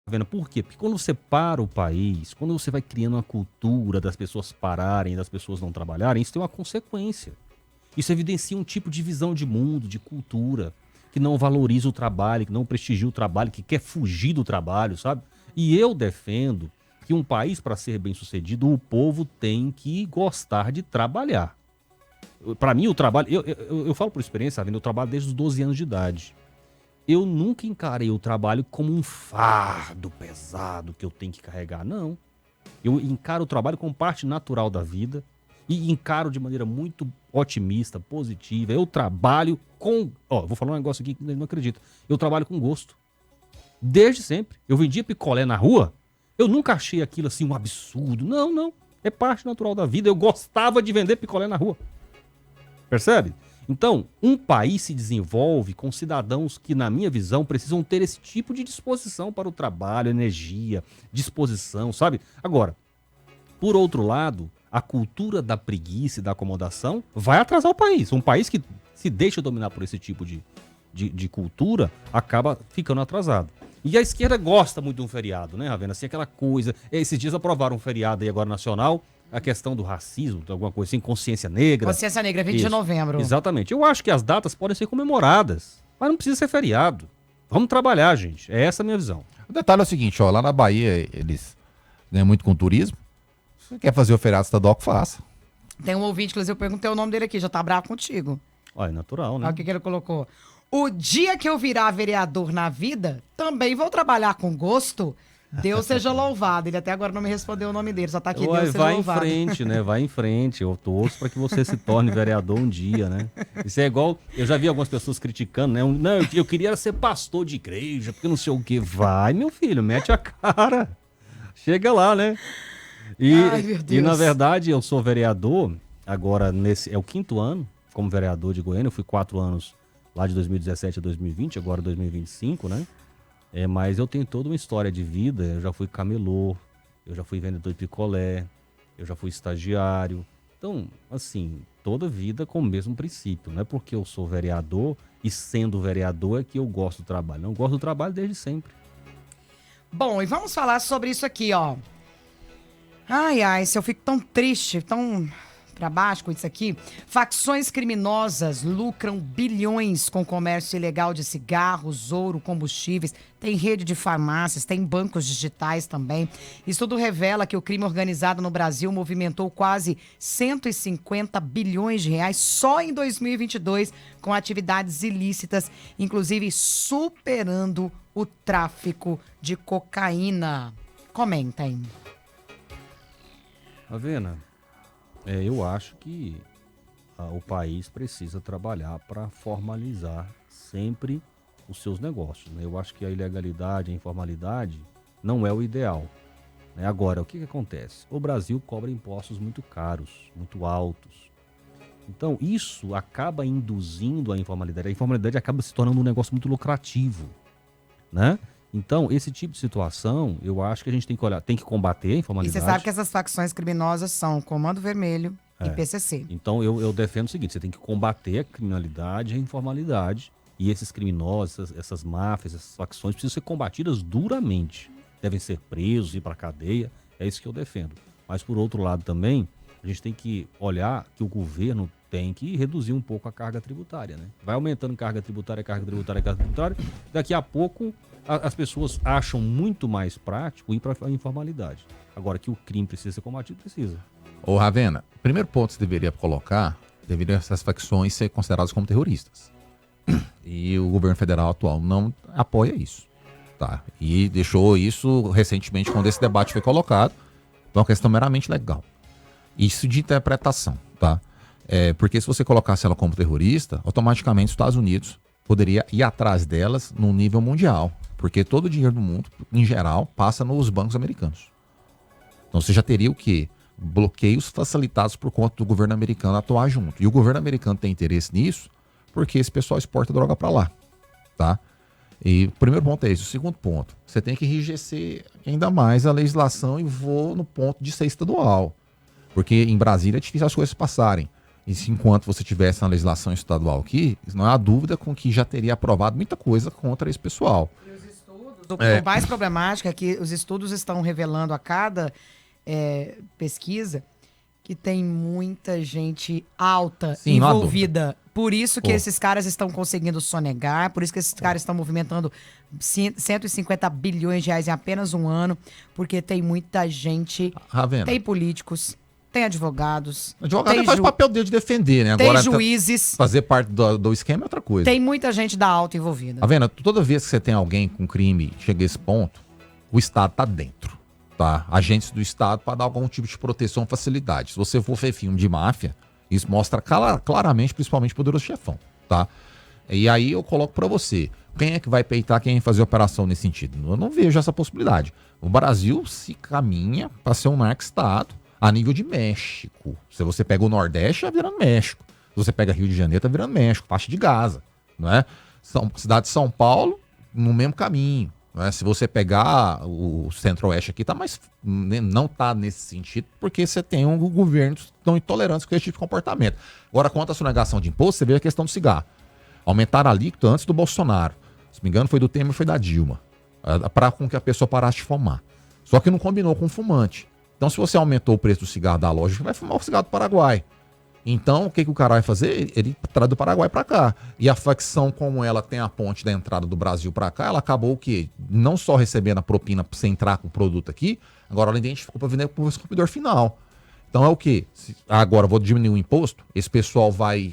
vendo? Por quê? Porque quando você para o país, quando você vai criando uma cultura das pessoas pararem, das pessoas não trabalharem, isso tem uma consequência. Isso evidencia um tipo de visão de mundo, de cultura, que não valoriza o trabalho, que não prestigia o trabalho, que quer fugir do trabalho, sabe? E eu defendo que um país, para ser bem-sucedido, o povo tem que gostar de trabalhar. Para mim, o trabalho... Eu falo por experiência, sabe? Eu trabalho desde os 12 anos de idade. Eu nunca encarei o trabalho como um fardo pesado que eu tenho que carregar, não. Eu encaro o trabalho como parte natural da vida e encaro de maneira muito otimista, positiva. Eu trabalho com... Ó, vou falar um negócio aqui que não acredito. Eu trabalho com gosto. Desde sempre. Eu vendia picolé na rua, eu nunca achei aquilo assim um absurdo. Não, não. É parte natural da vida. Eu gostava de vender picolé na rua. Percebe? Então, um país se desenvolve com cidadãos que, na minha visão, precisam ter esse tipo de disposição para o trabalho, energia, disposição, sabe? Agora, por outro lado, a cultura da preguiça e da acomodação vai atrasar o país. Um país que se deixa dominar por esse tipo de cultura acaba ficando atrasado. E a esquerda gosta muito de um feriado, né, Ravena? Assim, aquela coisa... Esses dias aprovaram um feriado aí agora nacional, a questão do racismo, alguma coisa assim, consciência negra. Consciência Negra, 20 de novembro. Exatamente. Eu acho que as datas podem ser comemoradas, mas não precisa ser feriado. Vamos trabalhar, gente. É essa a minha visão. O detalhe é o seguinte, ó, lá na Bahia eles ganham muito com turismo. Se você quer fazer o feriado estadual, que faça. Tem um ouvinte, inclusive, eu perguntei o nome dele aqui, já tá bravo contigo. Olha, é natural, né? Olha o que ele colocou. O dia que eu virar vereador na vida, também vou trabalhar com gosto. Deus seja louvado. Ele até agora não me respondeu o nome dele, só tá aqui, Deus seja louvado. Vai em frente, né? Vai em frente. Eu torço para que você se torne vereador um dia, né? Isso é igual... Eu já vi algumas pessoas criticando, né? Não, eu queria ser pastor de igreja, porque não sei o quê. Vai, meu filho, mete a cara. Chega lá, né? Ai, meu Deus. E na verdade, eu sou vereador, agora é o 5º ano como vereador de Goiânia. Eu fui 4 anos lá de 2017 a 2020, agora 2025, né? Mas eu tenho toda uma história de vida. Eu já fui camelô, eu já fui vendedor de picolé, eu já fui estagiário. Então, assim, toda vida com o mesmo princípio. Não é porque eu sou vereador e sendo vereador é que eu gosto do trabalho. Não, eu gosto do trabalho desde sempre. Bom, e vamos falar sobre isso aqui, ó. Ai, ai, se eu fico tão triste, tão pra baixo com isso aqui. Facções criminosas lucram bilhões com comércio ilegal de cigarros, ouro, combustíveis. Tem rede de farmácias, tem bancos digitais também. Estudo revela que o crime organizado no Brasil movimentou quase 150 bilhões de reais só em 2022 com atividades ilícitas, inclusive superando o tráfico de cocaína. Comentem. Ravena, eu acho que o país precisa trabalhar para formalizar sempre os seus negócios, né? Eu acho que a ilegalidade, a informalidade não é o ideal, né? Agora, o que acontece? O Brasil cobra impostos muito caros, muito altos. Então, isso acaba induzindo a informalidade. A informalidade acaba se tornando um negócio muito lucrativo, né? Então, esse tipo de situação, eu acho que a gente tem que olhar, tem que combater a E informalidade. você sabe que essas facções criminosas são Comando Vermelho e PCC. Então, eu defendo o seguinte, você tem que combater a criminalidade e a informalidade. E esses criminosos, essas máfias, essas facções precisam ser combatidas duramente. Devem ser presos, ir para a cadeia. É isso que eu defendo. Mas, por outro lado também, a gente tem que olhar que o governo tem que reduzir um pouco a carga tributária, né? Vai aumentando carga tributária. Daqui a pouco as pessoas acham muito mais prático ir para a informalidade. Agora que o crime precisa ser combatido, precisa. Ô Ravena, o primeiro ponto que você deveria colocar, deveriam essas facções ser consideradas como terroristas. E o governo federal atual não apoia isso, tá? E deixou isso recentemente quando esse debate foi colocado. Então é uma questão meramente legal. Isso de interpretação, tá? Porque se você colocasse ela como terrorista, automaticamente os Estados Unidos poderia ir atrás delas no nível mundial. Porque todo o dinheiro do mundo, em geral, passa nos bancos americanos. Então você já teria o quê? Bloqueios facilitados por conta do governo americano atuar junto. E o governo americano tem interesse nisso porque esse pessoal exporta droga para lá, tá? E o primeiro ponto é esse. O segundo ponto, você tem que enrijecer ainda mais a legislação e vou no ponto de ser estadual. Porque em Brasília é difícil as coisas passarem. E se enquanto você tivesse uma legislação estadual aqui, não há dúvida com que já teria aprovado muita coisa contra esse pessoal. O mais problemático é que os estudos estão revelando a cada pesquisa que tem muita gente alta envolvida. Por isso que esses caras estão conseguindo sonegar, por isso que esses caras estão movimentando 150 bilhões de reais em apenas um ano, porque tem muita gente, tem políticos, tem advogados. Advogado faz o papel dele de defender, né? Tem Agora, juízes. Fazer parte do esquema é outra coisa. Tem muita gente da alta envolvida. Tá vendo? Toda vez que você tem alguém com crime, chega a esse ponto, o Estado tá dentro. Tá? Agentes do Estado para dar algum tipo de proteção ou facilidade. Se você for ver filme de máfia, isso mostra claramente, principalmente o Poderoso Chefão, tá? E aí eu coloco para você, quem é que vai peitar, quem vai fazer operação nesse sentido? Eu não vejo essa possibilidade. O Brasil se caminha para ser um narco-estado a nível de México. Se você pega o Nordeste, tá virando México. Se você pega Rio de Janeiro, tá virando México, faixa de Gaza, não é? Cidade de São Paulo, no mesmo caminho. Se você pegar o Centro-Oeste aqui, não tá nesse sentido, porque você tem um governo tão intolerante com esse tipo de comportamento. Agora, quanto à sonegação de imposto, você vê a questão do cigarro. Aumentaram a alíquota antes do Bolsonaro. Se não me engano, foi do Temer, foi da Dilma. Para com que a pessoa parasse de fumar. Só que não combinou com o fumante. Então, se você aumentou o preço do cigarro da loja, você vai fumar o cigarro do Paraguai. Então, o que o cara vai fazer? Ele traz do Paraguai para cá. E a facção, como ela tem a ponte da entrada do Brasil para cá, ela acabou o quê? Não só recebendo a propina para você entrar com o produto aqui, agora ela identificou para vender para o consumidor final. Então é o quê? Agora vou diminuir o imposto, esse pessoal vai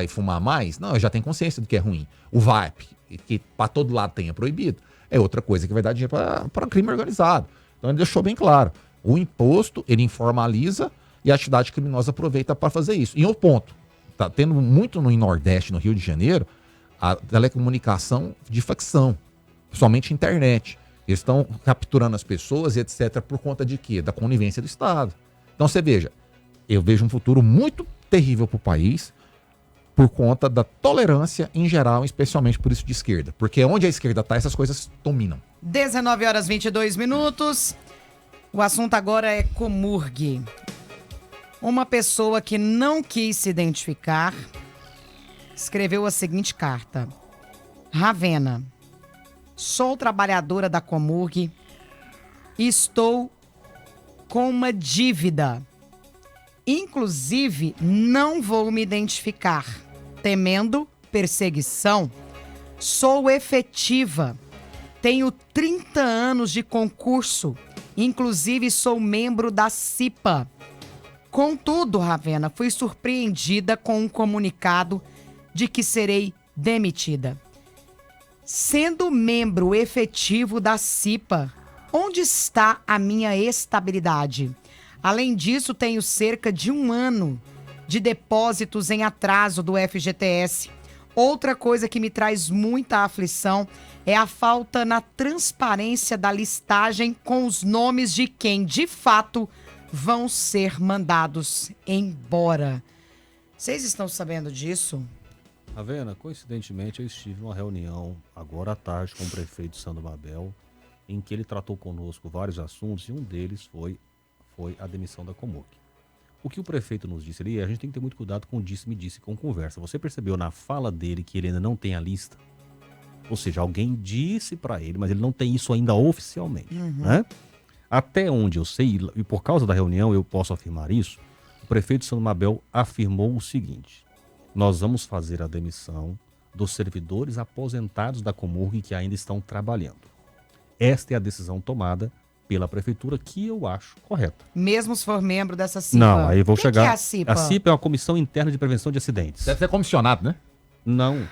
fumar mais? Não, já tem consciência do que é ruim. O vape, que para todo lado tenha proibido, é outra coisa que vai dar dinheiro para crime organizado. Então ele deixou bem claro. O imposto, ele informaliza e a atividade criminosa aproveita para fazer isso. E outro ponto, tá tendo muito no Nordeste, no Rio de Janeiro, a telecomunicação de facção, principalmente internet. Eles estão capturando as pessoas e etc. por conta de quê? Da conivência do Estado. Então você veja, eu vejo um futuro muito terrível para o país por conta da tolerância em geral, especialmente por isso de esquerda. Porque onde a esquerda está, essas coisas dominam. 19h22. O assunto agora é Comurg. Uma pessoa que não quis se identificar escreveu a seguinte carta. Ravena, sou trabalhadora da Comurg e estou com uma dívida. Inclusive, não vou me identificar, temendo perseguição. Sou efetiva, tenho 30 anos de concurso, inclusive sou membro da CIPA. Contudo, Ravena, fui surpreendida com um comunicado de que serei demitida. Sendo membro efetivo da CIPA, onde está a minha estabilidade? Além disso, tenho cerca de 1 ano de depósitos em atraso do FGTS. Outra coisa que me traz muita aflição é a falta na transparência da listagem com os nomes de quem, de fato, vão ser mandados embora. Vocês estão sabendo disso? Ravena, coincidentemente eu estive numa reunião agora à tarde com o prefeito Sandro Mabel, em que ele tratou conosco vários assuntos e um deles foi a demissão da Comurg. O que o prefeito nos disse ali, a gente tem que ter muito cuidado com disse-me-disse, com conversa. Você percebeu na fala dele que ele ainda não tem a lista? Ou seja, alguém disse para ele, mas ele não tem isso ainda oficialmente, né? Até onde eu sei, e por causa da reunião eu posso afirmar isso, o prefeito Sandro Mabel afirmou o seguinte: nós vamos fazer a demissão dos servidores aposentados da Comurg que ainda estão trabalhando. Esta é a decisão tomada pela prefeitura, que eu acho correta. Mesmo se for membro dessa CIPA? Não, aí eu vou chegar. O que é a CIPA? A CIPA é uma Comissão Interna de Prevenção de Acidentes. Deve ser comissionado, né? Não.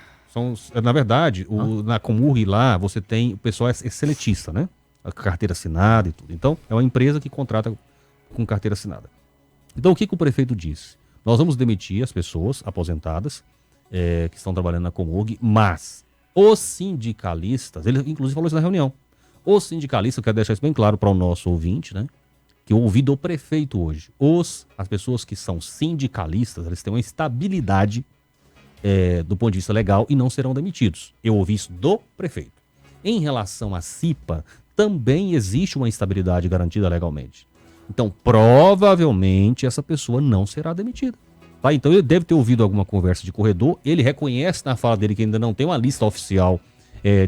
Na verdade, na Comurg lá, você tem, o pessoal é seletista, né? A carteira assinada e tudo. Então, é uma empresa que contrata com carteira assinada. Então, o que o prefeito disse? Nós vamos demitir as pessoas aposentadas que estão trabalhando na Comurg, mas os sindicalistas, ele inclusive falou isso na reunião, os sindicalistas, eu quero deixar isso bem claro para o nosso ouvinte, né? Que eu ouvi do prefeito hoje. As pessoas que são sindicalistas, eles têm uma estabilidade do ponto de vista legal e não serão demitidos. Eu ouvi isso do prefeito. Em relação à CIPA, também existe uma instabilidade garantida legalmente. Então, provavelmente, essa pessoa não será demitida. Tá? Então, ele deve ter ouvido alguma conversa de corredor. Ele reconhece na fala dele que ainda não tem uma lista oficial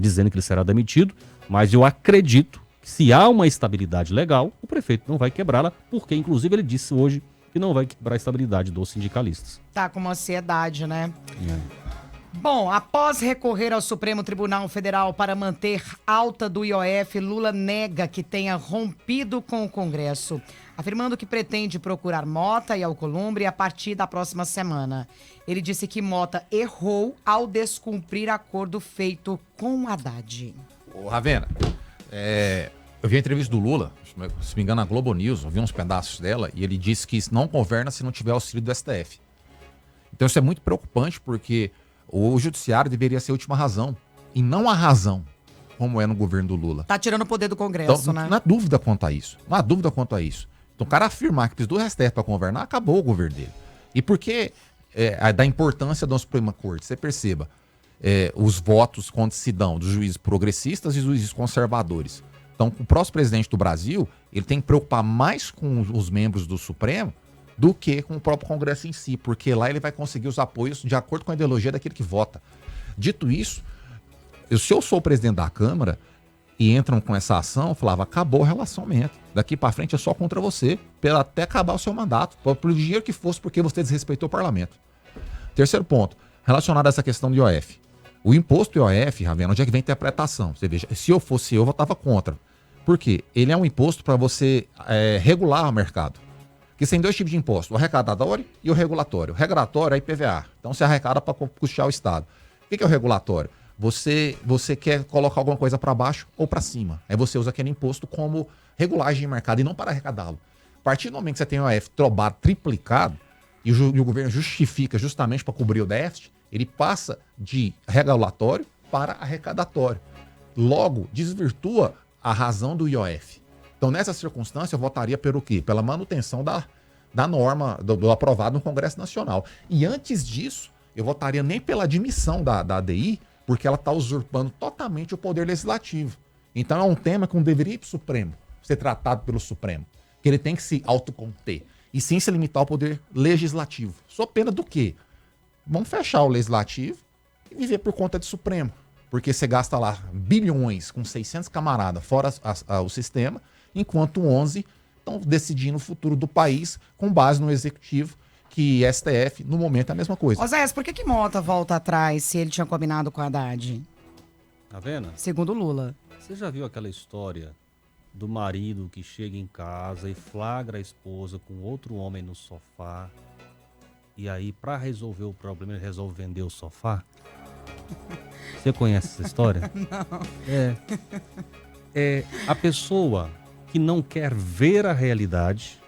dizendo que ele será demitido, mas eu acredito que se há uma estabilidade legal, o prefeito não vai quebrá-la, porque inclusive ele disse hoje que não vai quebrar a estabilidade dos sindicalistas. Tá com uma ansiedade, né? Bom, após recorrer ao Supremo Tribunal Federal para manter alta do IOF, Lula nega que tenha rompido com o Congresso, afirmando que pretende procurar Mota e Alcolumbre a partir da próxima semana. Ele disse que Mota errou ao descumprir acordo feito com Haddad. Ô, Ravena, eu vi a entrevista do Lula, se me engano, na Globo News, eu vi uns pedaços dela, e ele disse que não governa se não tiver auxílio do STF. Então isso é muito preocupante, porque o judiciário deveria ser a última razão, e não a razão, como é no governo do Lula. Tá tirando o poder do Congresso, então, né? Não há dúvida quanto a isso. Não há dúvida quanto a isso. Então o cara afirmar que precisa do STF para governar, acabou o governo dele. E por que da importância da Suprema Corte? Você perceba, os votos quando se dão dos juízes progressistas e dos juízes conservadores. Então, o próximo presidente do Brasil, ele tem que preocupar mais com os membros do Supremo do que com o próprio Congresso em si, porque lá ele vai conseguir os apoios de acordo com a ideologia daquele que vota. Dito isso, se eu sou o presidente da Câmara e entram com essa ação, eu falava, acabou o relacionamento. Daqui para frente é só contra você, até acabar o seu mandato, pelo dinheiro que fosse, porque você desrespeitou o parlamento. Terceiro ponto, relacionado a essa questão do IOF. O imposto IOF, Ravena, onde é que vem a interpretação? Você veja, se eu fosse eu votava contra. Por quê? Ele é um imposto para você regular o mercado. Porque você tem dois tipos de imposto, o arrecadatório e o regulatório. O regulatório é IPVA, então você arrecada para custear o Estado. O que é o regulatório? Você quer colocar alguma coisa para baixo ou para cima. Aí você usa aquele imposto como regulagem de mercado e não para arrecadá-lo. A partir do momento que você tem o IOF triplicado e o governo justifica justamente para cobrir o déficit, ele passa de regulatório para arrecadatório. Logo, desvirtua a razão do IOF. Então, nessa circunstância, eu votaria pelo quê? Pela manutenção da norma, do aprovado no Congresso Nacional. E antes disso, eu votaria nem pela admissão da ADI, porque ela está usurpando totalmente o poder legislativo. Então, é um tema que não deveria ir para o Supremo, ser tratado pelo Supremo, que ele tem que se autoconter, e sim se limitar ao poder legislativo. Só pena do quê? Vamos fechar o legislativo e viver por conta do Supremo. Porque você gasta lá bilhões com 600 camaradas fora o sistema, enquanto 11 estão decidindo o futuro do país com base no executivo, que STF, no momento, é a mesma coisa. Oséias, por que Mota volta atrás se ele tinha combinado com a Haddad? Tá vendo? Segundo Lula. Você já viu aquela história do marido que chega em casa e flagra a esposa com outro homem no sofá? E aí, para resolver o problema, ele resolve vender o sofá? Você conhece essa história? Não. A pessoa que não quer ver a realidade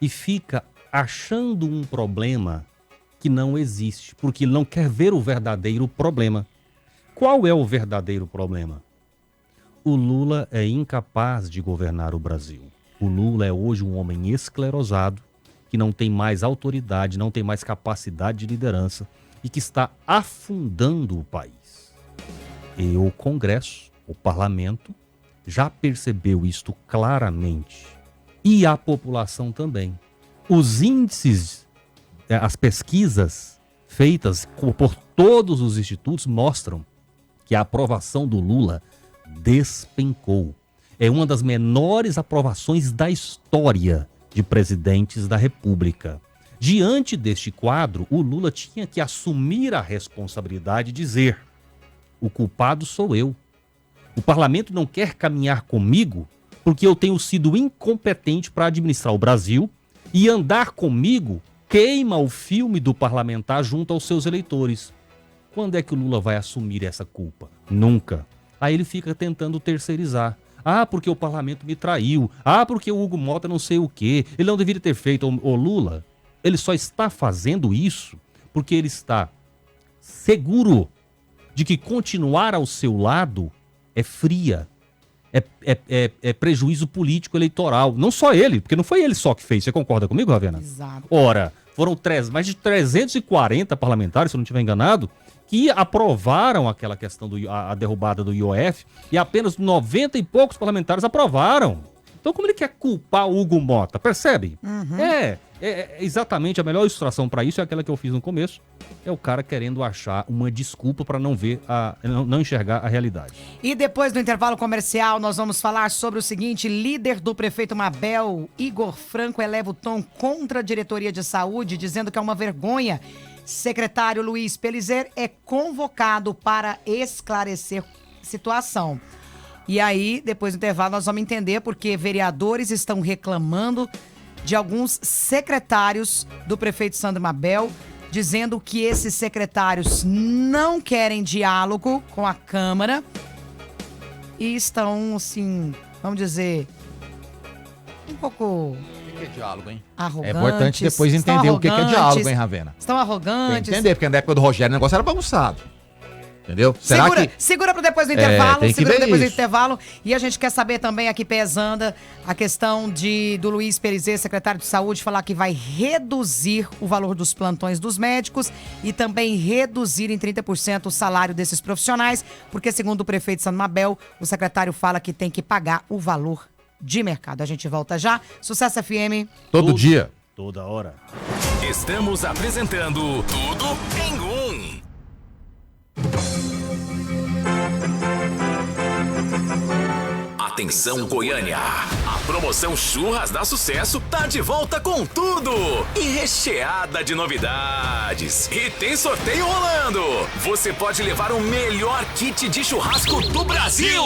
e fica achando um problema que não existe, porque ele não quer ver o verdadeiro problema. Qual é o verdadeiro problema? O Lula é incapaz de governar o Brasil. O Lula é hoje um homem esclerosado, que não tem mais autoridade, não tem mais capacidade de liderança e que está afundando o país. E o Congresso, o Parlamento, já percebeu isto claramente. E a população também. Os índices, as pesquisas feitas por todos os institutos mostram que a aprovação do Lula despencou. É uma das menores aprovações da história de presidentes da República. Diante deste quadro, o Lula tinha que assumir a responsabilidade e dizer: o culpado sou eu. O parlamento não quer caminhar comigo porque eu tenho sido incompetente para administrar o Brasil, e andar comigo queima o filme do parlamentar junto aos seus eleitores. Quando é que o Lula vai assumir essa culpa? Nunca. Aí ele fica tentando terceirizar. Ah, porque o parlamento me traiu. Ah, porque o Hugo Mota não sei o quê. Ele não deveria ter feito. O Lula, ele só está fazendo isso porque ele está seguro de que continuar ao seu lado é fria. É prejuízo político eleitoral. Não só ele, porque não foi ele só que fez. Você concorda comigo, Ravena? Exato. Ora, foram mais de 340 parlamentares, se eu não estiver enganado, que aprovaram aquela questão a derrubada do IOF, e apenas 90 e poucos parlamentares aprovaram. Então como ele quer culpar o Hugo Mota? Percebe? Exatamente a melhor ilustração para isso é aquela que eu fiz no começo. É o cara querendo achar uma desculpa para não ver, não enxergar a realidade. E depois do intervalo comercial, nós vamos falar sobre o seguinte: líder do prefeito Mabel, Igor Franco, eleva o tom contra a diretoria de saúde, dizendo que é uma vergonha. Secretário Luiz Pelizer é convocado para esclarecer situação. E aí, depois do intervalo, nós vamos entender porque vereadores estão reclamando de alguns secretários do prefeito Sandro Mabel, dizendo que esses secretários não querem diálogo com a Câmara e estão, assim, vamos dizer, um pouco... O que é diálogo, hein? Arrogantes. É importante depois entender o que é diálogo, hein, Ravena? Estão arrogantes. Entender, porque na época do Rogério o negócio era bagunçado. Entendeu? Será segura para depois do intervalo, tem que segura ver depois do isso. intervalo. E a gente quer saber também aqui, pesando, a questão do Luiz Pelizer, secretário de saúde, falar que vai reduzir o valor dos plantões dos médicos e também reduzir em 30% o salário desses profissionais, porque segundo o prefeito Sandro Mabel, o secretário fala que tem que pagar o valor de mercado. A gente volta já. Sucesso FM. Todo dia. Toda hora. Estamos apresentando Tudo em Um. Atenção Goiânia, a promoção Churras dá Sucesso tá de volta com tudo e recheada de novidades. E tem sorteio rolando. Você pode levar o melhor kit de churrasco do Brasil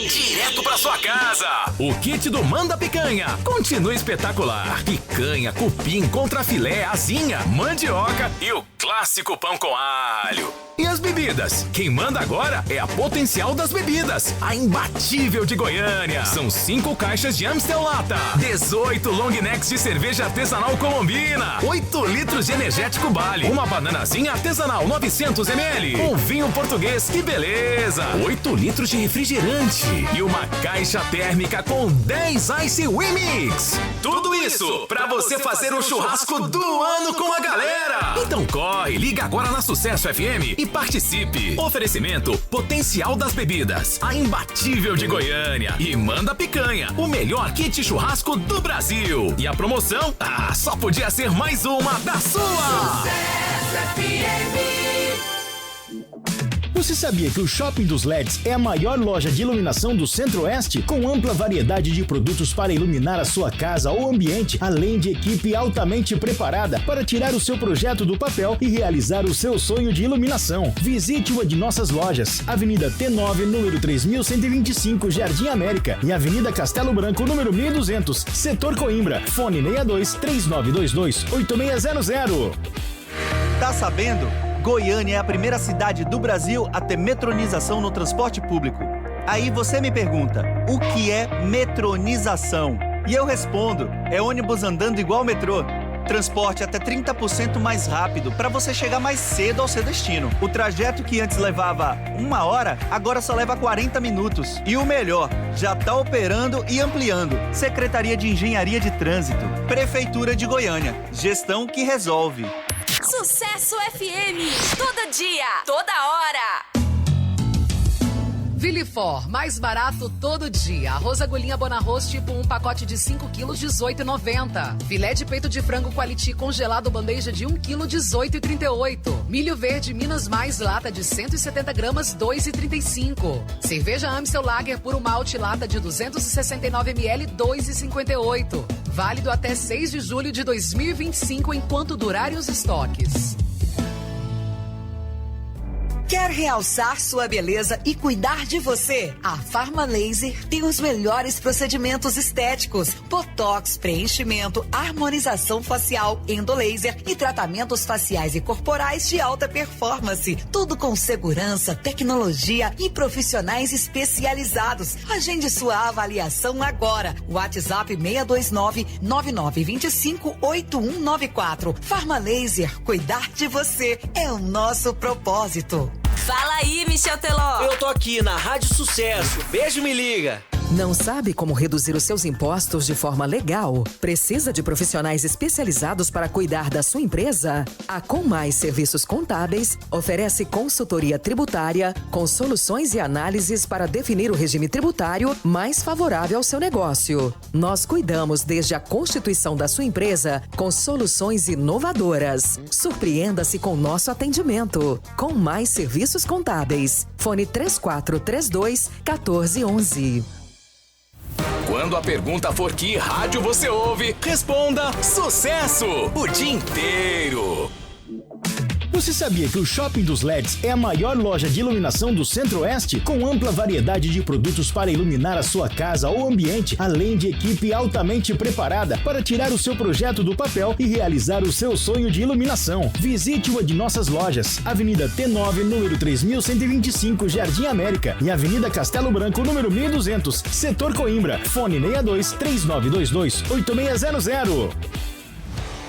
direto pra sua casa. O kit do Manda Picanha continua espetacular. Picanha, cupim, contrafilé, asinha, mandioca e o clássico pão com alho. E as bebidas? Quem manda agora é a Potencial das Bebidas, a imbatível de Goiânia. São 5 caixas de Amstel Lata, 18 long necks de cerveja artesanal colombina, 8 litros de energético Bali, uma bananazinha artesanal 900 ml, um vinho português, que beleza, 8 litros de refrigerante e uma caixa térmica com 10 Ice Wimix. Tudo isso pra você fazer o churrasco do ano com a galera. Então corre, liga agora na Sucesso FM e participe. Oferecimento Potencial das Bebidas, a imbatível de Goiânia, e Manda Picanha, o melhor kit churrasco do Brasil. E a promoção, só podia ser mais uma da sua. Sucesso FM. Você sabia que o Shopping dos LEDs é a maior loja de iluminação do Centro-Oeste, com ampla variedade de produtos para iluminar a sua casa ou ambiente, além de equipe altamente preparada para tirar o seu projeto do papel e realizar o seu sonho de iluminação? Visite uma de nossas lojas, Avenida T9, número 3125, Jardim América, e Avenida Castelo Branco, número 1200, Setor Coimbra. Fone 62-3922-8600. Tá sabendo? Goiânia é a primeira cidade do Brasil a ter metronização no transporte público. Aí você me pergunta, o que é metronização? E eu respondo, é ônibus andando igual ao metrô. Transporte até 30% mais rápido para você chegar mais cedo ao seu destino. O trajeto que antes levava 1 hora, agora só leva 40 minutos. E o melhor, já está operando e ampliando. Secretaria de Engenharia de Trânsito, Prefeitura de Goiânia. Gestão que resolve. Sucesso FM, todo dia, toda hora. Vilifor, mais barato todo dia. Arroz agulhinha Bonarroz tipo 1 pacote de 5 quilos, R$18,90. Filé de peito de frango Quality congelado bandeja de 1 quilo, R$18,38. Milho verde Minas Mais lata de 170 gramas, R$2,35. Cerveja Amstel Lager puro malte lata de 269 ml, R$2,58. Válido até 6 de julho de 2025 enquanto durarem os estoques. Quer realçar sua beleza e cuidar de você? A Farma Laser tem os melhores procedimentos estéticos: botox, preenchimento, harmonização facial, endolaser e tratamentos faciais e corporais de alta performance. Tudo com segurança, tecnologia e profissionais especializados. Agende sua avaliação agora. WhatsApp 629-9925-8194. Farma Laser, cuidar de você é o nosso propósito. Fala aí, Michel Teló. Eu tô aqui na Rádio Sucesso. Beijo, me liga. Não sabe como reduzir os seus impostos de forma legal? Precisa de profissionais especializados para cuidar da sua empresa? A Com Mais Serviços Contábeis oferece consultoria tributária com soluções e análises para definir o regime tributário mais favorável ao seu negócio. Nós cuidamos desde a constituição da sua empresa com soluções inovadoras. Surpreenda-se com nosso atendimento. Com Mais Serviços Contábeis. Fone 3432-1411. Quando a pergunta for que rádio você ouve, responda Sucesso o dia inteiro. Você sabia que o Shopping dos LEDs é a maior loja de iluminação do Centro-Oeste? Com ampla variedade de produtos para iluminar a sua casa ou ambiente, além de equipe altamente preparada para tirar o seu projeto do papel e realizar o seu sonho de iluminação. Visite uma de nossas lojas, Avenida T9, número 3125, Jardim América, e Avenida Castelo Branco, número 1200, Setor Coimbra. Fone 62-3922-8600.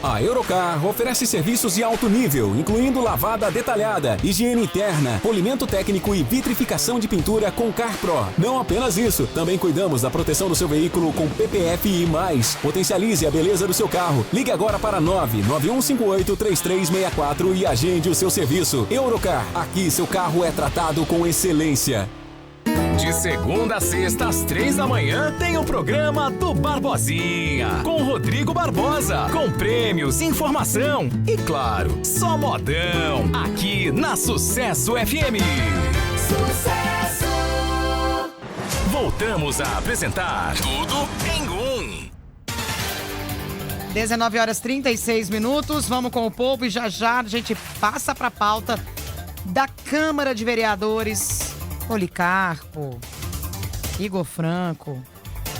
A Eurocar oferece serviços de alto nível, incluindo lavada detalhada, higiene interna, polimento técnico e vitrificação de pintura com CarPro. Não apenas isso, também cuidamos da proteção do seu veículo com PPF e mais. Potencialize a beleza do seu carro. Ligue agora para 99158-3364 e agende o seu serviço. Eurocar, aqui seu carro é tratado com excelência. De segunda a sexta, às 3 da manhã, tem o programa do Barbosinha, com Rodrigo Barbosa, com prêmios, informação e, claro, só modão, aqui na Sucesso FM. Sucesso! Voltamos a apresentar Tudo em Um. 19h36. Vamos com o povo e já a gente passa para a pauta da Câmara de Vereadores. Policarpo, Igor Franco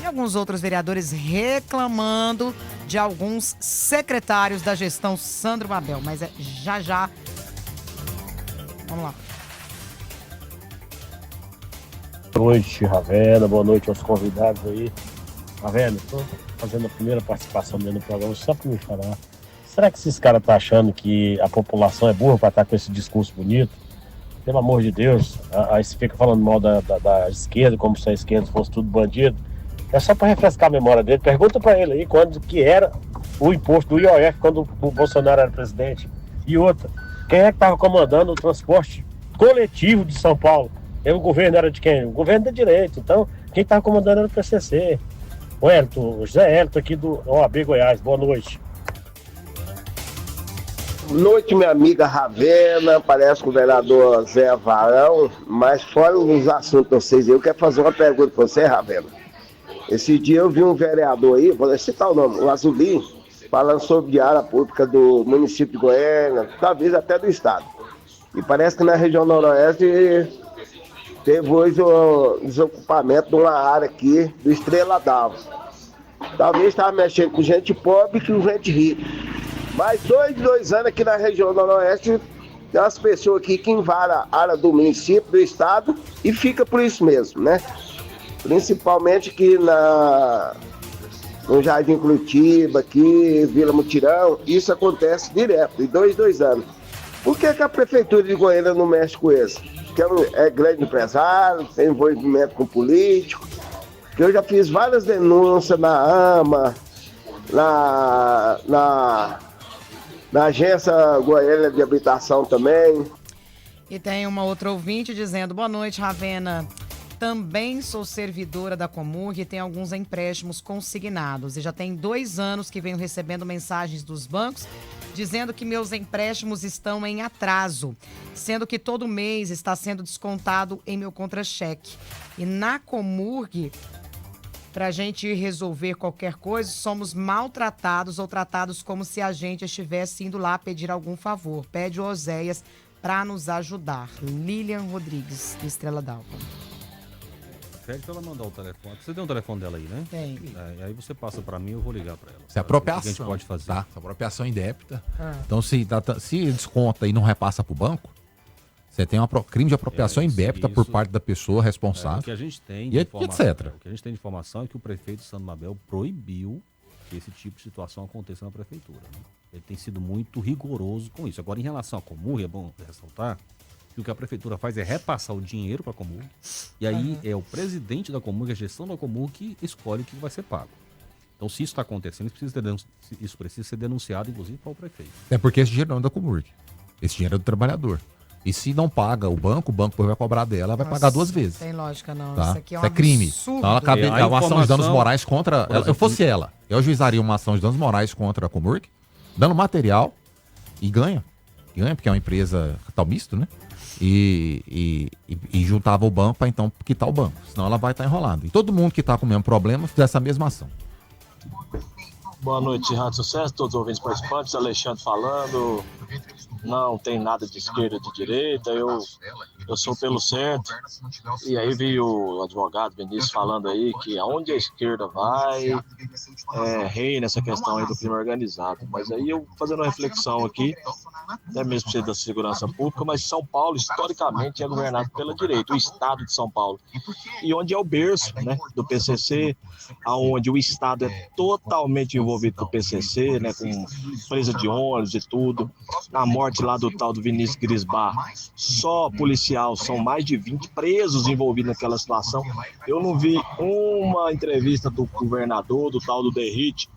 e alguns outros vereadores reclamando de alguns secretários da gestão Sandro Mabel. Mas é já. Vamos lá. Boa noite, Ravena. Boa noite aos convidados aí. Ravena, estou fazendo a primeira participação dentro do programa só para me falar. Será que esses caras estão achando que a população é burra para estar com esse discurso bonito? Pelo amor de Deus, aí você fica falando mal da esquerda, como se a esquerda fosse tudo bandido. É só para refrescar a memória dele. Pergunta para ele aí quando que era o imposto do IOF quando o Bolsonaro era presidente. E outra, quem é que estava comandando o transporte coletivo de São Paulo? O governo era de quem? O governo da direita. Então, quem estava comandando era o PCC. O José Hélito aqui do OAB Goiás. Boa noite. Boa noite, minha amiga Ravena, parece com o vereador Zé Varão, mas fora os assuntos de vocês, eu quero fazer uma pergunta para você, Ravena. Esse dia eu vi um vereador aí, vou citar o nome, o Azulim, falando sobre a área pública do município de Goiânia, talvez até do estado. E parece que na região noroeste teve hoje o desocupamento de uma área aqui do Estrela d'Alva. Talvez estava mexendo com gente pobre e com gente rica. Mas dois anos aqui na região noroeste, tem umas pessoas aqui que invadem a área do município, do estado, e fica por isso mesmo, né? Principalmente aqui no Jardim Curitiba, aqui, Vila Mutirão, isso acontece direto, de dois anos. Por que a prefeitura de Goiânia não mexe com isso? Porque é grande empresário, tem envolvimento com político, que eu já fiz várias denúncias na AMA, na Agência Goiânia de Habitação também. E tem uma outra ouvinte dizendo: boa noite, Ravena. Também sou servidora da Comurg e tenho alguns empréstimos consignados. E já tem 2 anos que venho recebendo mensagens dos bancos dizendo que meus empréstimos estão em atraso, sendo que todo mês está sendo descontado em meu contra-cheque. E na Comurg, para a gente resolver qualquer coisa, somos maltratados ou tratados como se a gente estivesse indo lá pedir algum favor. Pede o Oséias para nos ajudar. Lilian Rodrigues, de Estrela d'Alva. Pede para ela mandar o telefone. Você tem o telefone dela aí, né? Tem. Aí você passa para mim, eu vou ligar para ela. Se é apropriação, o que a gente pode fazer. tá? Se é apropriação indébita. Então, se desconta e não repassa para o banco, você tem crime de apropriação indébita por parte da pessoa responsável. O que a gente tem e etc. O que a gente tem de informação é que o prefeito Sandro Mabel proibiu que esse tipo de situação aconteça na prefeitura. Né? Ele tem sido muito rigoroso com isso. Agora, em relação à Comurg, é bom ressaltar que o que a prefeitura faz é repassar o dinheiro para a Comurg, e aí é o presidente da Comurg, a gestão da Comurg, que escolhe o que vai ser pago. Então, se isso está acontecendo, isso precisa ser denunciado, inclusive, para o prefeito. É porque esse dinheiro não é da Comurg. Esse dinheiro é do trabalhador. E se não paga o banco vai cobrar dela, vai pagar 2 vezes. Tem lógica, não. Tá? Isso aqui é um Isso é crime. absurdo. Então, ela cabe uma ação de danos morais contra... Exemplo, eu fosse ela, eu ajuizaria uma ação de danos morais contra a Comurg, dando material e ganha. Ganha, porque é uma empresa capital misto, né? E juntava o banco para então quitar o banco. Senão ela vai estar enrolada. E todo mundo que está com o mesmo problema fizesse a mesma ação. Boa noite, Rádio Sucesso, todos os ouvintes participantes, Alexandre falando. Não tem nada de esquerda, de direita, eu sou pelo certo. E aí vi o advogado Vinícius falando aí que aonde a esquerda vai, rei nessa questão aí do crime organizado. Mas aí eu fazendo uma reflexão aqui, até mesmo ser da segurança pública, mas São Paulo historicamente é governado pela direita, o estado de São Paulo. E onde é o berço, né, do PCC, aonde o estado é totalmente envolvido com o PCC, né, com presa de ônibus e tudo, na morte lá do tal do Vinícius Grisbar, só policial, são mais de 20 presos envolvidos naquela situação. Eu não vi uma entrevista do governador, do tal do Derrite,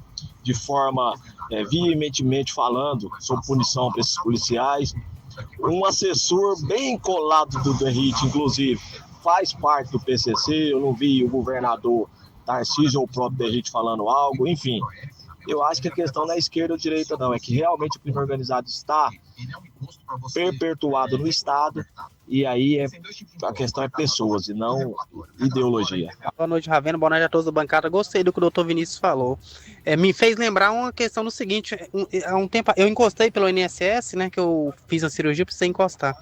de forma veementemente falando sobre punição para esses policiais. Um assessor bem colado do Derrite, inclusive, faz parte do PCC, eu não vi o governador Tarcísio ou o próprio Derrite falando algo, enfim. Eu acho que a questão não é esquerda ou direita, não. É que realmente o crime organizado está perpetuado no Estado e aí a questão é pessoas e não ideologia. Boa noite, Ravena. Boa noite a todos da bancada. Gostei do que o doutor Vinícius falou. Me fez lembrar uma questão do seguinte. Há um tempo eu encostei pelo INSS, né, que eu fiz a cirurgia, precisei encostar.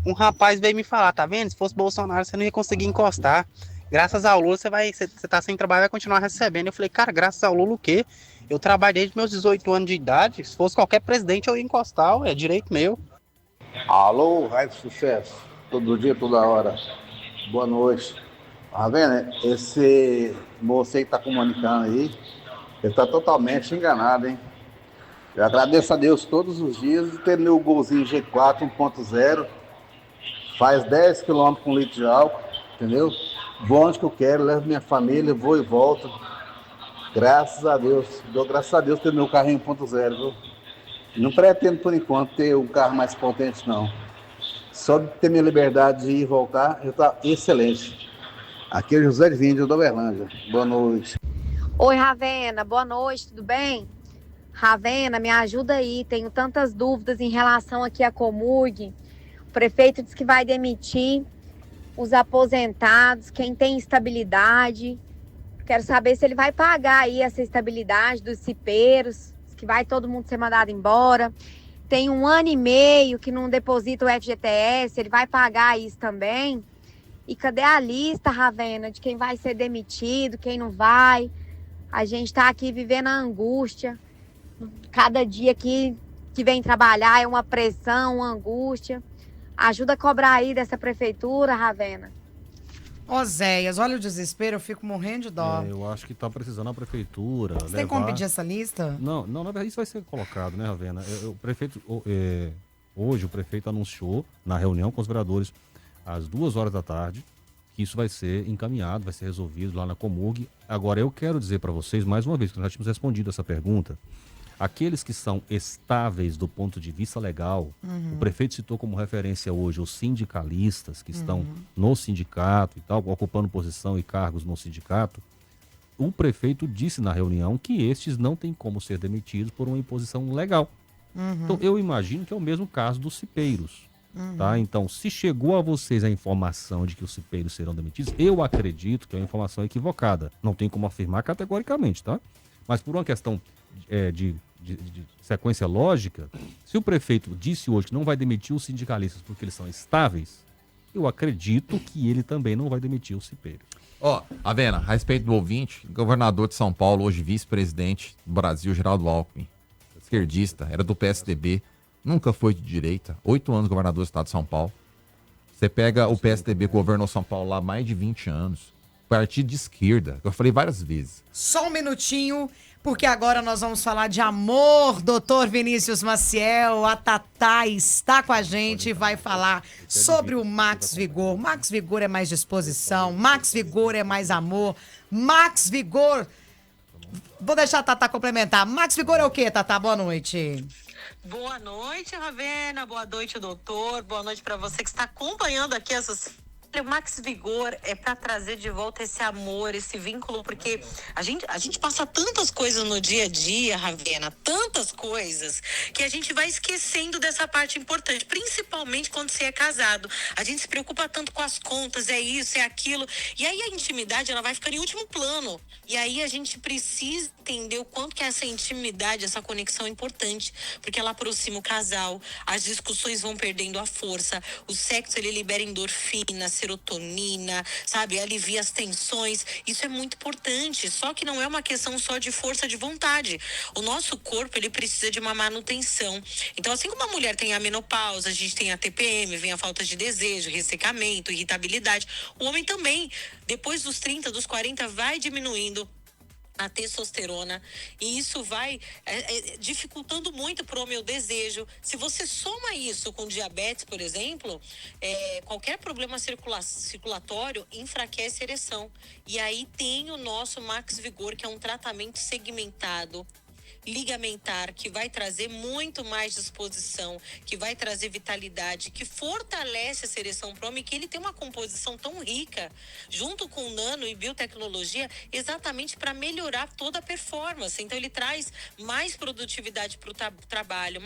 Um rapaz veio me falar, tá vendo? Se fosse Bolsonaro, você não ia conseguir encostar. Graças ao Lula, você tá sem trabalho, vai continuar recebendo. Eu falei, cara, graças ao Lula o quê? Eu trabalhei desde meus 18 anos de idade. Se fosse qualquer presidente, eu ia encostar. É direito meu. Alô, Rádio Sucesso. Todo dia, toda hora. Boa noite. Tá vendo? Esse moço aí que tá comunicando aí, ele tá totalmente enganado, hein? Eu agradeço a Deus todos os dias de ter meu golzinho G4 1.0. Faz 10 km com litro de álcool, entendeu? Vou onde que eu quero, levo minha família, vou e volto. Graças a Deus. Dou graças a Deus ter meu carrinho 1.0, viu? Não pretendo, por enquanto, ter um carro mais potente, não. Só de ter minha liberdade de ir e voltar, já tá excelente. Aqui é José de Víndio, da Uberlândia. Boa noite. Oi, Ravena. Boa noite, tudo bem? Ravena, me ajuda aí. Tenho tantas dúvidas em relação aqui à Comurg. O prefeito disse que vai demitir os aposentados, quem tem estabilidade. Quero saber se ele vai pagar aí essa estabilidade dos cipeiros, que vai todo mundo ser mandado embora. Tem 1 ano e meio que não deposita o FGTS, ele vai pagar isso também. E cadê a lista, Ravena, de quem vai ser demitido, quem não vai? A gente está aqui vivendo a angústia. Cada dia aqui que vem trabalhar é uma pressão, uma angústia. Ajuda a cobrar aí dessa prefeitura, Ravena. Oséias, olha o desespero, eu fico morrendo de dó. Eu acho que tá precisando a prefeitura. Você tem como pedir essa lista? Não, na verdade isso vai ser colocado, né, Ravena? O prefeito, hoje o prefeito anunciou na reunião com os vereadores às 2h da tarde que isso vai ser encaminhado, vai ser resolvido lá na Comurg. Agora eu quero dizer para vocês, mais uma vez, que nós já tínhamos respondido essa pergunta, aqueles que são estáveis do ponto de vista legal, o prefeito citou como referência hoje os sindicalistas que estão no sindicato e tal, ocupando posição e cargos no sindicato. O prefeito disse na reunião que estes não têm como ser demitidos por uma imposição legal. Então eu imagino que é o mesmo caso dos cipeiros. Tá? Então, se chegou a vocês a informação de que os cipeiros serão demitidos, eu acredito que é uma informação equivocada. Não tem como afirmar categoricamente, tá? Mas por uma questão de sequência lógica, se o prefeito disse hoje que não vai demitir os sindicalistas porque eles são estáveis, eu acredito que ele também não vai demitir os cipeiros. Ravena, a respeito do ouvinte, governador de São Paulo, hoje vice-presidente do Brasil, Geraldo Alckmin, esquerdista, era do PSDB, nunca foi de direita, 8 anos governador do estado de São Paulo. Você pega o PSDB que governou São Paulo lá há mais de 20 anos, partido de esquerda, eu falei várias vezes. Só um minutinho Porque agora nós vamos falar de amor, doutor Vinícius Maciel. A Tatá está com a gente e vai falar sobre o Max Vigor. Max Vigor é mais disposição, Max Vigor é mais amor, Max Vigor... Vou deixar a Tatá complementar. Max Vigor é o quê, Tatá? Boa noite. Boa noite, Ravena. Boa noite, doutor. Boa noite para você que está acompanhando aqui essas... O Max Vigor é para trazer de volta esse amor, esse vínculo, porque a gente passa tantas coisas no dia a dia, Ravena, tantas coisas, que a gente vai esquecendo dessa parte importante, principalmente quando você é casado. A gente se preocupa tanto com as contas, é isso, é aquilo, e aí a intimidade, ela vai ficando em último plano. E aí a gente precisa entender o quanto que essa intimidade, essa conexão é importante, porque ela aproxima o casal, as discussões vão perdendo a força, o sexo, ele libera endorfina, serotonina, sabe? Alivia as tensões. Isso é muito importante. Só que não é uma questão só de força de vontade. O nosso corpo, ele precisa de uma manutenção. Então, assim como a mulher tem a menopausa, a gente tem a TPM, vem a falta de desejo, ressecamento, irritabilidade. O homem também, depois dos 30, dos 40, vai diminuindo a testosterona, e isso vai dificultando muito para o homem o desejo. Se você soma isso com diabetes, por exemplo, qualquer problema circulatório enfraquece a ereção. E aí tem o nosso Max Vigor, que é um tratamento segmentado, ligamentar, que vai trazer muito mais disposição, que vai trazer vitalidade, que fortalece essa ereção pro homem, que ele tem uma composição tão rica, junto com nano e biotecnologia, exatamente para melhorar toda a performance. Então ele traz mais produtividade para o trabalho,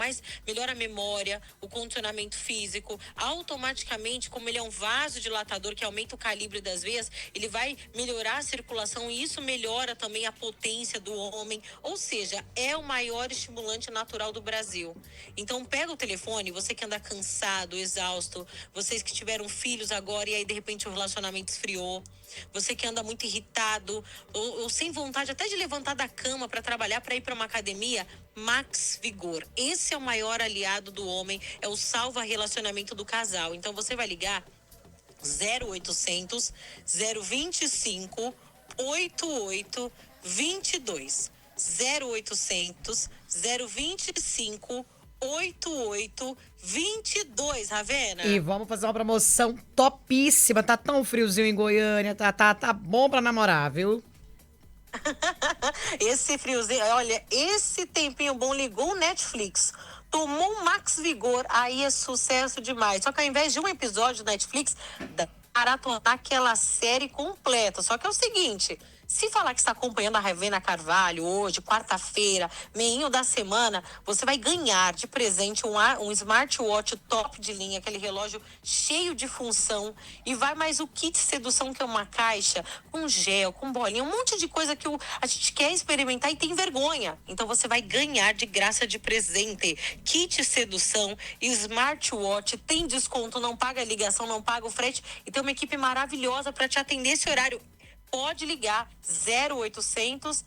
melhora a memória, o condicionamento físico, automaticamente, como ele é um vasodilatador que aumenta o calibre das veias, ele vai melhorar a circulação e isso melhora também a potência do homem, ou seja, é o maior estimulante natural do Brasil. Então pega o telefone, você que anda cansado, exausto, vocês que tiveram filhos agora e aí de repente o relacionamento esfriou, você que anda muito irritado ou sem vontade até de levantar da cama para trabalhar, para ir para uma academia, Max Vigor. Esse é o maior aliado do homem, é o salva relacionamento do casal. Então você vai ligar 0800 025 8822. 0800 025 8822, Ravena. E vamos fazer uma promoção topíssima. Tá tão friozinho em Goiânia, tá bom pra namorar, viu? Esse friozinho, olha, esse tempinho bom, ligou o Netflix, tomou um Max Vigor, aí é sucesso demais. Só que ao invés de um episódio do Netflix, maratonar aquela série completa. Só que é o seguinte, se falar que está acompanhando a Ravena Carvalho hoje, quarta-feira, meinho da semana, você vai ganhar de presente um smartwatch top de linha, aquele relógio cheio de função, e vai mais o kit sedução, que é uma caixa com gel, com bolinha, um monte de coisa que a gente quer experimentar e tem vergonha. Então você vai ganhar de graça de presente. Kit sedução, smartwatch, tem desconto, não paga ligação, não paga o frete, e tem uma equipe maravilhosa para te atender esse horário. Pode ligar 0800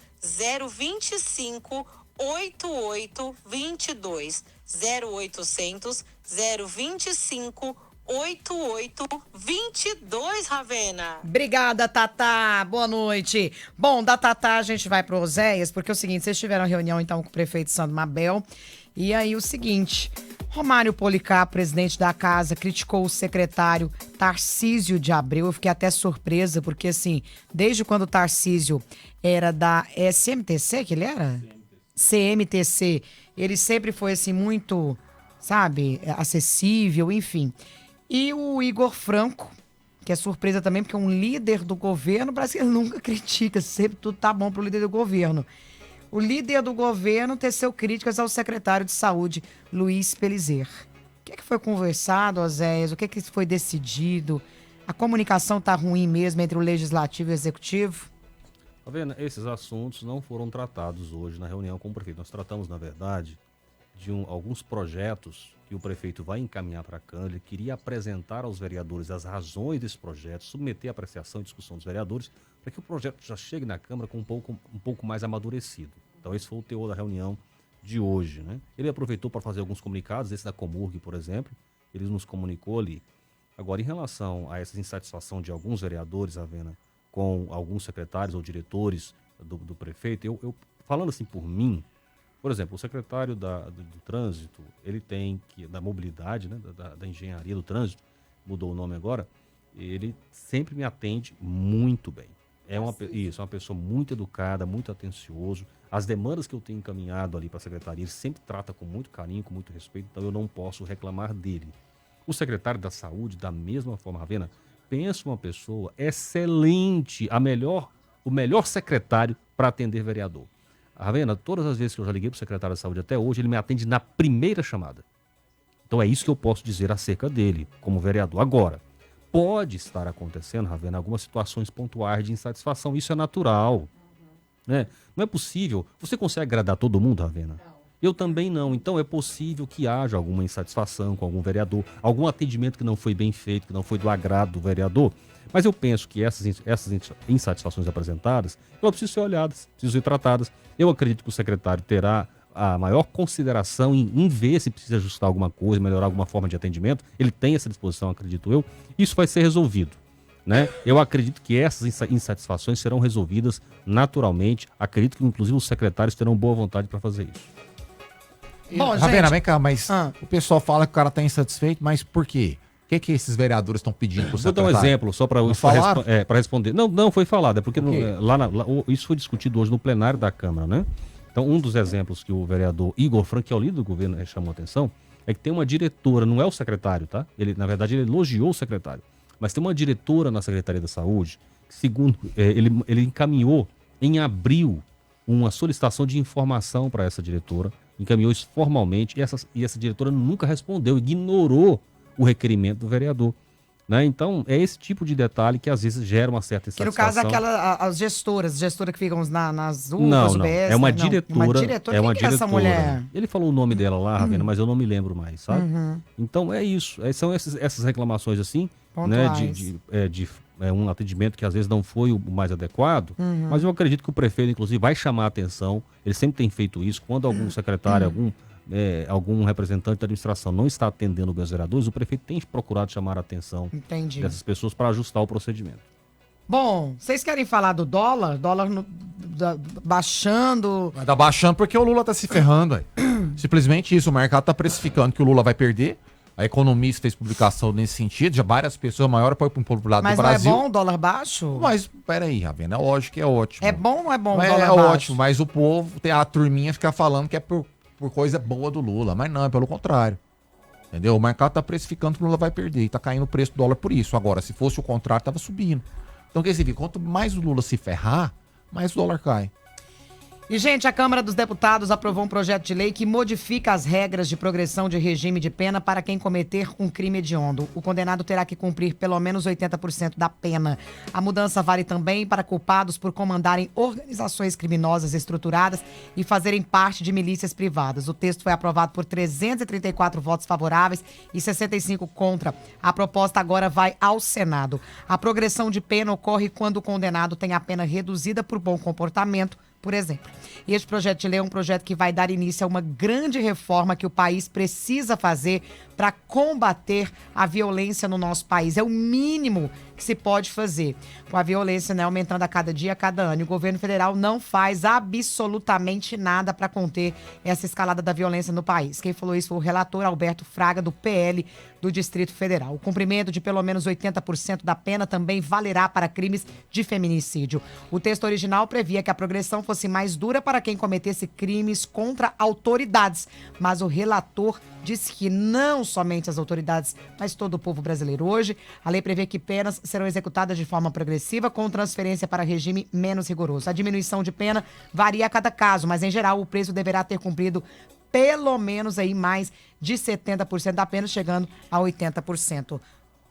025 8822. 0800 025 8822, Ravena. Obrigada, Tatá. Boa noite. Bom, da Tatá a gente vai pro Oséias, porque é o seguinte, vocês tiveram reunião então com o prefeito Sandro Mabel, e aí o seguinte, Romário Policarpo, presidente da casa, criticou o secretário Tarcísio de Abreu. Eu fiquei até surpresa, porque assim, desde quando o Tarcísio era da SMTC, que ele era? CMTC. Ele sempre foi assim muito, sabe, acessível, enfim. E o Igor Franco, que é surpresa também, porque é um líder do governo, parece que ele nunca critica, sempre tudo tá bom pro líder do governo. O líder do governo teceu críticas ao secretário de Saúde, Luiz Pelizer. O que foi conversado, Oséias? O que foi decidido? A comunicação tá ruim mesmo entre o Legislativo e o Executivo? Tá vendo? Esses assuntos não foram tratados hoje na reunião com o prefeito. Nós tratamos, na verdade, de alguns projetos que o prefeito vai encaminhar para a Câmara. Ele queria apresentar aos vereadores as razões desse projeto, submeter a apreciação e discussão dos vereadores, para que o projeto já chegue na Câmara com um pouco mais amadurecido. Então esse foi o teor da reunião de hoje, né? Ele aproveitou para fazer alguns comunicados, esse da Comurg, por exemplo, ele nos comunicou ali. Agora, em relação a essa insatisfação de alguns vereadores, Ravena, com alguns secretários ou diretores do prefeito, eu falando assim por mim, por exemplo, o secretário do trânsito, ele tem que, da mobilidade, né, da engenharia do trânsito, mudou o nome agora, ele sempre me atende muito bem. É uma pessoa muito educada, muito atencioso. As demandas que eu tenho encaminhado ali para a secretaria, ele sempre trata com muito carinho, com muito respeito, então eu não posso reclamar dele. O secretário da Saúde, da mesma forma, Ravena, pensa uma pessoa excelente, o melhor secretário para atender vereador. Ravena, todas as vezes que eu já liguei para o secretário da Saúde até hoje, ele me atende na primeira chamada. Então é isso que eu posso dizer acerca dele, como vereador. Agora, pode estar acontecendo, Ravena, algumas situações pontuais de insatisfação. Isso é natural. Né? Não é possível. Você consegue agradar todo mundo, Ravena? Eu também não. Então é possível que haja alguma insatisfação com algum vereador, algum atendimento que não foi bem feito, que não foi do agrado do vereador. Mas eu penso que essas insatisfações apresentadas, elas precisam ser olhadas, precisam ser tratadas. Eu acredito que o secretário terá a maior consideração em ver se precisa ajustar alguma coisa, melhorar alguma forma de atendimento. Ele tem essa disposição, acredito eu. Isso vai ser resolvido. Né? Eu acredito que essas insatisfações serão resolvidas naturalmente. Acredito que, inclusive, os secretários terão boa vontade para fazer isso. Bom, Ravena, vem cá, mas o pessoal fala que o cara está insatisfeito, mas por quê? O que esses vereadores estão pedindo para o secretário? Vou dar um exemplo só para responder. Não, foi falado. É porque isso foi discutido hoje no plenário da Câmara, né? Então, um dos exemplos que o vereador Igor Frank, que é o líder do governo, chamou a atenção, é que tem uma diretora, não é o secretário, tá? Na verdade, ele elogiou o secretário. Mas tem uma diretora na Secretaria da Saúde, que, segundo ele encaminhou em abril uma solicitação de informação para essa diretora, encaminhou isso formalmente, e essa diretora nunca respondeu, ignorou o requerimento do vereador. Né? Então, é esse tipo de detalhe que às vezes gera uma certa insatisfação. Que no caso, as gestoras que ficam nas UPAs, não, UBS... é uma diretora. É uma diretora. Essa mulher? Ele falou o nome dela lá, Ravena, mas eu não me lembro mais, sabe? Então, é isso. São essas reclamações assim, né, de um atendimento que às vezes não foi o mais adequado, mas eu acredito que o prefeito, inclusive, vai chamar a atenção. Ele sempre tem feito isso. Quando algum secretário, algum representante da administração não está atendendo os vereadores, o prefeito tem procurado chamar a atenção dessas pessoas para ajustar o procedimento. Bom, vocês querem falar do dólar? Dólar baixando. Vai dar baixando porque o Lula tá se ferrando aí. Simplesmente isso, o mercado tá precificando que o Lula vai perder. A Economista fez publicação nesse sentido, já várias pessoas, maior apoio para o lado do Brasil. Mas não é bom o dólar baixo? Mas, peraí, Ravena, é lógico que é ótimo. É bom ou não é bom o dólar baixo? É ótimo, mas o povo, a turminha fica falando que é por coisa boa do Lula, mas não, é pelo contrário. Entendeu? O mercado tá precificando que o Lula vai perder e tá caindo o preço do dólar por isso. Agora, se fosse o contrário, tava subindo. Então, quer dizer, quanto mais o Lula se ferrar, mais o dólar cai. E, gente, a Câmara dos Deputados aprovou um projeto de lei que modifica as regras de progressão de regime de pena para quem cometer um crime hediondo. O condenado terá que cumprir pelo menos 80% da pena. A mudança vale também para culpados por comandarem organizações criminosas estruturadas e fazerem parte de milícias privadas. O texto foi aprovado por 334 votos favoráveis e 65 contra. A proposta agora vai ao Senado. A progressão de pena ocorre quando o condenado tem a pena reduzida por bom comportamento, por exemplo. E este projeto de lei é um projeto que vai dar início a uma grande reforma que o país precisa fazer para combater a violência no nosso país. É o mínimo que se pode fazer. Com a violência, né, aumentando a cada dia, a cada ano. E o governo federal não faz absolutamente nada para conter essa escalada da violência no país. Quem falou isso foi o relator Alberto Fraga, do PL do Distrito Federal. O cumprimento de pelo menos 80% da pena também valerá para crimes de feminicídio. O texto original previa que a progressão fosse mais dura para quem cometesse crimes contra autoridades, mas o relator disse que não somente as autoridades, mas todo o povo brasileiro. Hoje, a lei prevê que penas serão executadas de forma progressiva, com transferência para regime menos rigoroso. A diminuição de pena varia a cada caso, mas em geral o preso deverá ter cumprido pelo menos aí mais de 70% da pena, chegando a 80%.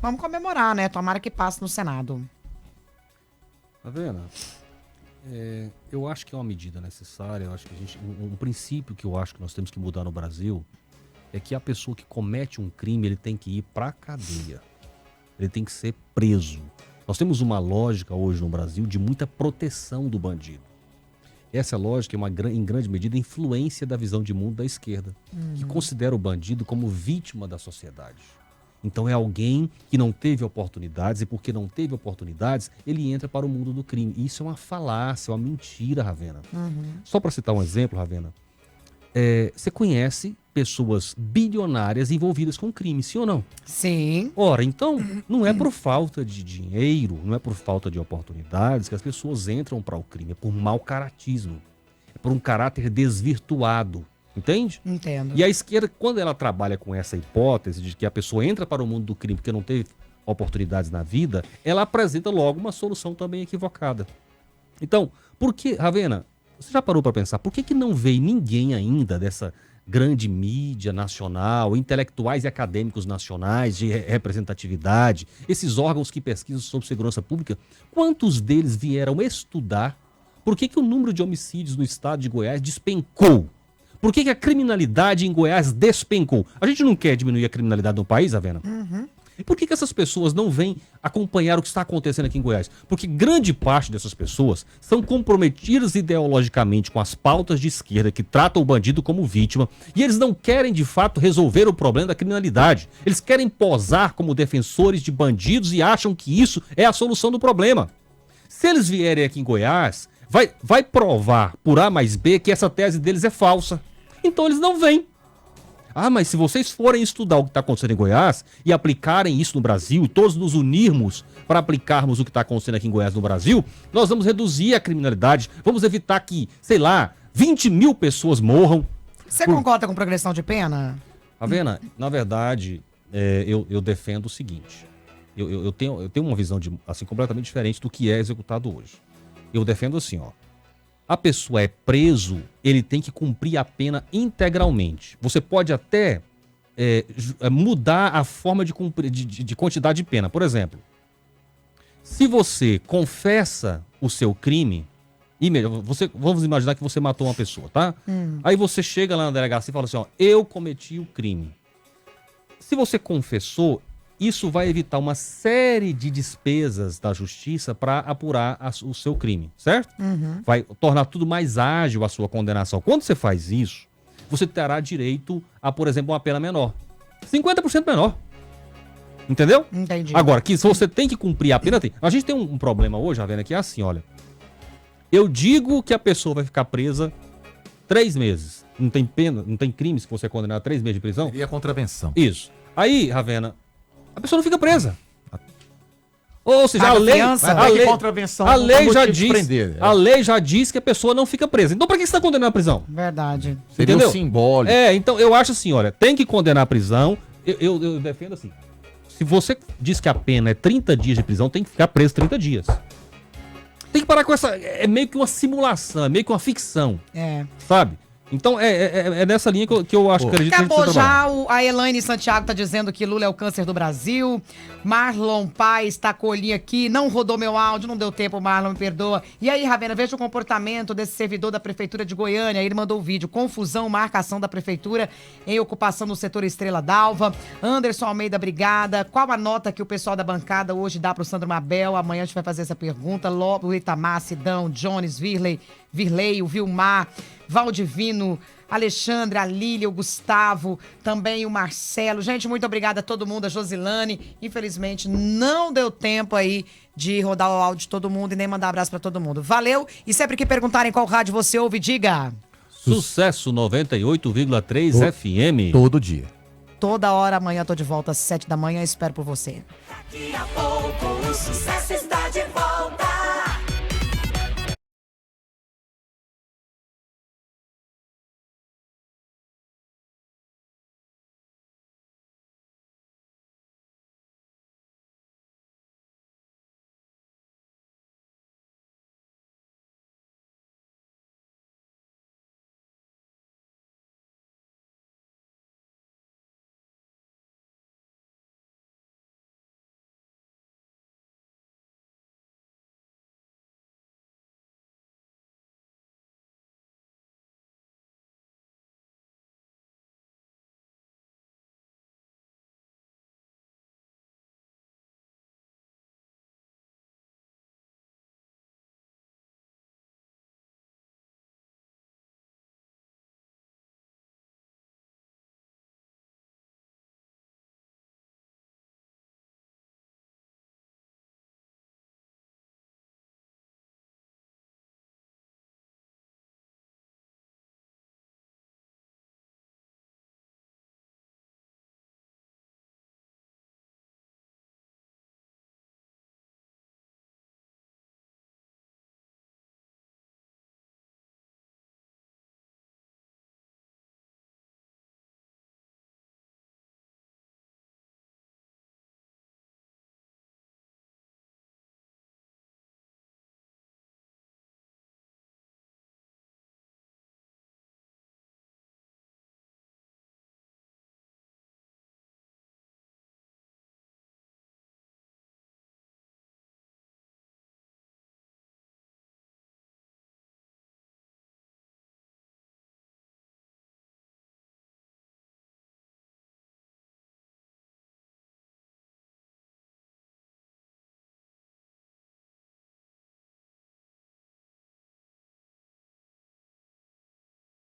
Vamos comemorar, né? Tomara que passe no Senado. Tá vendo? Eu acho que é uma medida necessária. Eu acho que um princípio que eu acho que nós temos que mudar no Brasil é que a pessoa que comete um crime, ele tem que ir pra cadeia. Ele tem que ser preso. Nós temos uma lógica hoje no Brasil de muita proteção do bandido. Essa lógica é, em grande medida, influência da visão de mundo da esquerda, que considera o bandido como vítima da sociedade. Então é alguém que não teve oportunidades, e porque não teve oportunidades, ele entra para o mundo do crime. Isso é uma falácia, uma mentira, Ravena. Só para citar um exemplo, Ravena, você conhece pessoas bilionárias envolvidas com crime, sim ou não? Sim. Ora, então, não é por falta de dinheiro, não é por falta de oportunidades que as pessoas entram para o crime, é por mau caratismo, é por um caráter desvirtuado. Entende? Entendo. E a esquerda, quando ela trabalha com essa hipótese de que a pessoa entra para o mundo do crime porque não teve oportunidades na vida, ela apresenta logo uma solução também equivocada. Então, por que, Ravena, você já parou para pensar, por que não veio ninguém ainda dessa grande mídia nacional, intelectuais e acadêmicos nacionais de representatividade, esses órgãos que pesquisam sobre segurança pública, quantos deles vieram estudar por que o número de homicídios no estado de Goiás despencou? Por que a criminalidade em Goiás despencou? A gente não quer diminuir a criminalidade no país, Ravena? E por que essas pessoas não vêm acompanhar o que está acontecendo aqui em Goiás? Porque grande parte dessas pessoas são comprometidas ideologicamente com as pautas de esquerda que tratam o bandido como vítima, e eles não querem de fato resolver o problema da criminalidade. Eles querem posar como defensores de bandidos e acham que isso é a solução do problema. Se eles vierem aqui em Goiás, vai provar por A mais B que essa tese deles é falsa. Então eles não vêm. Ah, mas se vocês forem estudar o que está acontecendo em Goiás e aplicarem isso no Brasil, e todos nos unirmos para aplicarmos o que está acontecendo aqui em Goiás no Brasil, nós vamos reduzir a criminalidade, vamos evitar que, sei lá, 20 mil pessoas morram. Você concorda com progressão de pena? Ravena, na verdade, eu defendo o seguinte. Eu tenho uma visão assim, completamente diferente do que é executado hoje. Eu defendo assim, ó. A pessoa é preso, ele tem que cumprir a pena integralmente. Você pode até mudar a forma de quantidade de pena. Por exemplo, se você confessa o seu crime, vamos imaginar que você matou uma pessoa, tá? Aí você chega lá na delegacia e fala assim, ó, eu cometi o crime. Se você confessou, isso vai evitar uma série de despesas da justiça para apurar o seu crime, certo? Vai tornar tudo mais ágil a sua condenação. Quando você faz isso, você terá direito a, por exemplo, uma pena menor. 50% menor. Entendeu? Entendi. Agora, que se você tem que cumprir a pena, tem. A gente tem um problema hoje, Ravena, que é assim, olha. Eu digo que a pessoa vai ficar presa 3 meses. Não tem pena, não tem crime se você é condenado a 3 meses de prisão? Seria contravenção. Isso. Aí, Ravena, a pessoa não fica presa. Ou seja, a lei já diz que a pessoa não fica presa. Então, para que você está condenando a prisão? Verdade. Seria um simbólico. Então eu acho assim, olha, tem que condenar a prisão. Eu defendo assim. Se você diz que a pena é 30 dias de prisão, tem que ficar preso 30 dias. Tem que parar com essa... É meio que uma simulação, é meio que uma ficção. Sabe? Então, é nessa linha que eu acho que acredito que a gente Acabou precisa já, trabalhar. a Elaine Santiago tá dizendo que Lula é o câncer do Brasil. Marlon Paz tá com o olhinho aqui, não rodou meu áudio, não deu tempo, Marlon, me perdoa. E aí, Ravena, veja o comportamento desse servidor da Prefeitura de Goiânia. Ele mandou o vídeo, confusão, marcação da Prefeitura em ocupação no setor Estrela d'Alva. Anderson Almeida, brigada. Qual a nota que o pessoal da bancada hoje dá pro Sandro Mabel? Amanhã a gente vai fazer essa pergunta. Lobo, Itamar, Sidão, Jones, Virley, o Vilmar, Valdivino, Alexandre, a Lília, o Gustavo, também o Marcelo. Gente, muito obrigada a todo mundo, a Josilane. Infelizmente, não deu tempo aí de rodar o áudio de todo mundo e nem mandar abraço pra todo mundo. Valeu! E sempre que perguntarem qual rádio você ouve, diga... Sucesso 98,3 FM. Todo dia. Toda hora, amanhã tô de volta às 7 da manhã, espero por você. Daqui a pouco o sucesso